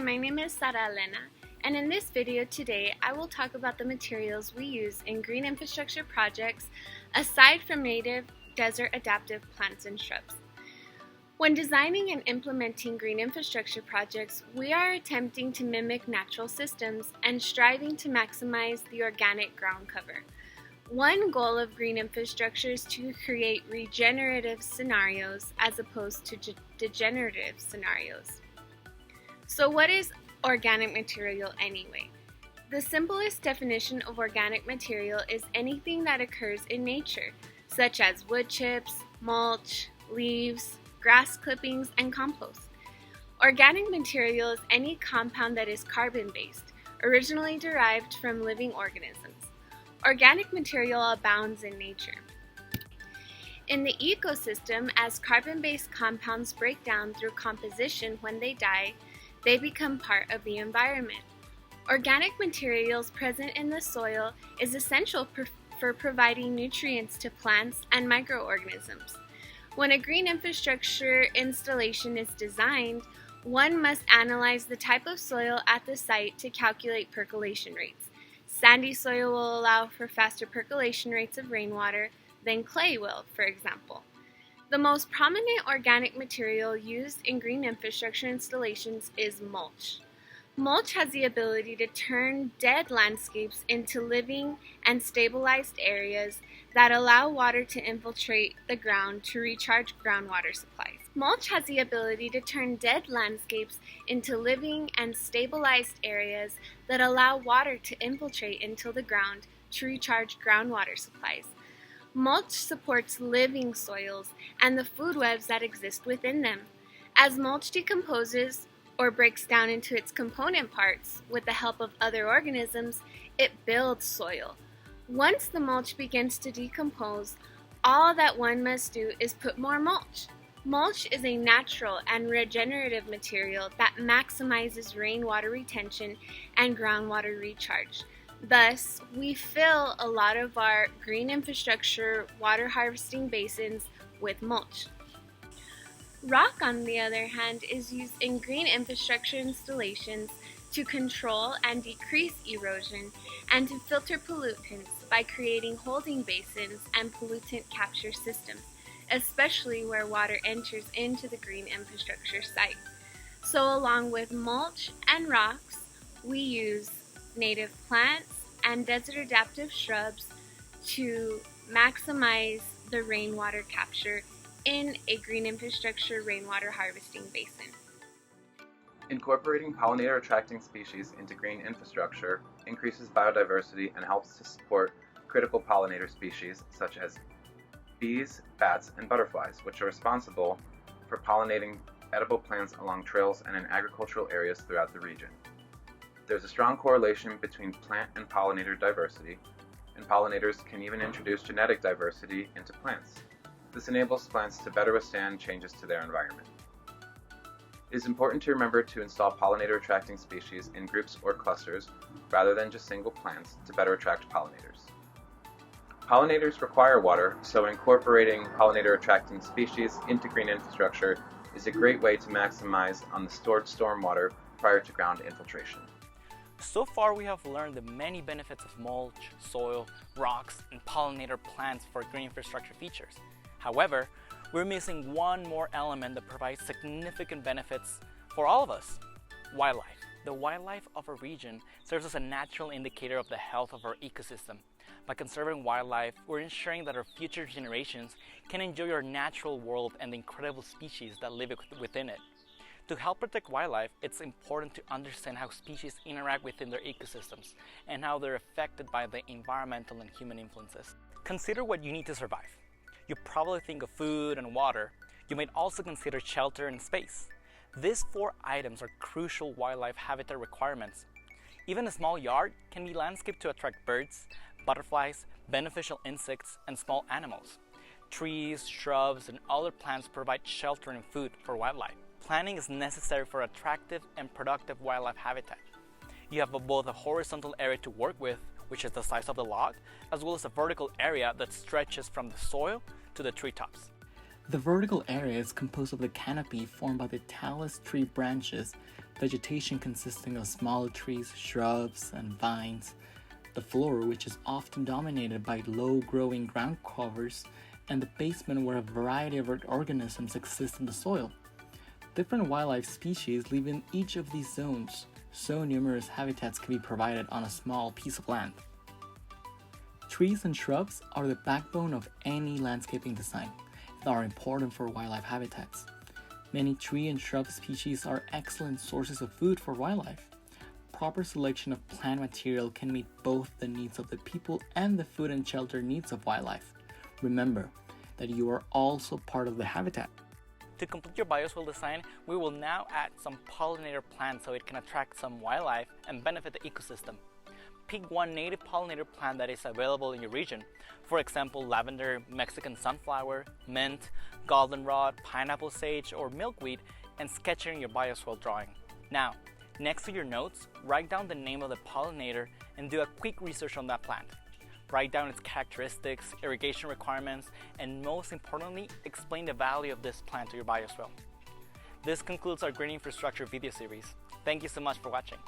my name is Sara Elena, and in this video today I will talk about the materials we use in green infrastructure projects aside from native desert adaptive plants and shrubs. When designing and implementing green infrastructure projects, we are attempting to mimic natural systems and striving to maximize the organic ground cover. One goal of green infrastructure is to create regenerative scenarios as opposed to degenerative scenarios. So what is organic material anyway? The simplest definition of organic material is anything that occurs in nature, such as wood chips, mulch, leaves, grass clippings, and compost. Organic material is any compound that is carbon-based, originally derived from living organisms. Organic material abounds in nature. In the ecosystem, as carbon-based compounds break down through composition when they die, they become part of the environment. Organic materials present in the soil is essential for providing nutrients to plants and microorganisms. When a green infrastructure installation is designed, one must analyze the type of soil at the site to calculate percolation rates. Sandy soil will allow for faster percolation rates of rainwater than clay will, for example. The most prominent organic material used in green infrastructure installations is mulch. Mulch has the ability to turn dead landscapes into living and stabilized areas that allow water to infiltrate the ground to recharge groundwater supplies. Mulch has the ability to turn dead landscapes into living and stabilized areas that allow water to infiltrate into the ground to recharge groundwater supplies. Mulch supports living soils and the food webs that exist within them. As mulch decomposes or breaks down into its component parts with the help of other organisms, it builds soil. Once the mulch begins to decompose, all that one must do is put more mulch. Mulch is a natural and regenerative material that maximizes rainwater retention and groundwater recharge. Thus, we fill a lot of our green infrastructure water harvesting basins with mulch. Rock, on the other hand, is used in green infrastructure installations to control and decrease erosion and to filter pollutants by creating holding basins and pollutant capture systems, especially where water enters into the green infrastructure site. So along with mulch and rocks, we use native plants and desert adaptive shrubs to maximize the rainwater capture in a green infrastructure rainwater harvesting basin. Incorporating pollinator-attracting species into green infrastructure increases biodiversity and helps to support critical pollinator species such as bees, bats, and butterflies, which are responsible for pollinating edible plants along trails and in agricultural areas throughout the region. There's a strong correlation between plant and pollinator diversity, and pollinators can even introduce genetic diversity into plants. This enables plants to better withstand changes to their environment. It is important to remember to install pollinator-attracting species in groups or clusters rather than just single plants to better attract pollinators. Pollinators require water, so incorporating pollinator-attracting species into green infrastructure is a great way to maximize on the stored stormwater prior to ground infiltration. So far, we have learned the many benefits of mulch, soil, rocks, and pollinator plants for green infrastructure features. However, we're missing one more element that provides significant benefits for all of us: wildlife. The wildlife of a region serves as a natural indicator of the health of our ecosystem. By conserving wildlife, we're ensuring that our future generations can enjoy our natural world and the incredible species that live within it. To help protect wildlife, it's important to understand how species interact within their ecosystems and how they're affected by the environmental and human influences. Consider what you need to survive. You probably think of food and water. You might also consider shelter and space. These four items are crucial wildlife habitat requirements. Even a small yard can be landscaped to attract birds, butterflies, beneficial insects, and small animals. Trees, shrubs, and other plants provide shelter and food for wildlife. Planning is necessary for attractive and productive wildlife habitat. You have both a horizontal area to work with, which is the size of the lot, as well as a vertical area that stretches from the soil to the treetops. The vertical area is composed of the canopy formed by the talus tree branches, vegetation consisting of small trees, shrubs, and vines, the floor, which is often dominated by low-growing ground covers, and the basement where a variety of organisms exist in the soil. Different wildlife species live in each of these zones, so numerous habitats can be provided on a small piece of land. Trees and shrubs are the backbone of any landscaping design and are important for wildlife habitats. Many tree and shrub species are excellent sources of food for wildlife. Proper selection of plant material can meet both the needs of the people and the food and shelter needs of wildlife. Remember that you are also part of the habitat. To complete your bioswale design, we will now add some pollinator plants so it can attract some wildlife and benefit the ecosystem. Pick one native pollinator plant that is available in your region. For example, lavender, Mexican sunflower, mint, goldenrod, pineapple sage, or milkweed, and sketch it in your bioswale drawing. Now, next to your notes, write down the name of the pollinator and do a quick research on that plant. Write down its characteristics, irrigation requirements, and most importantly, explain the value of this plant to your bioswale. This concludes our green infrastructure video series. Thank you so much for watching.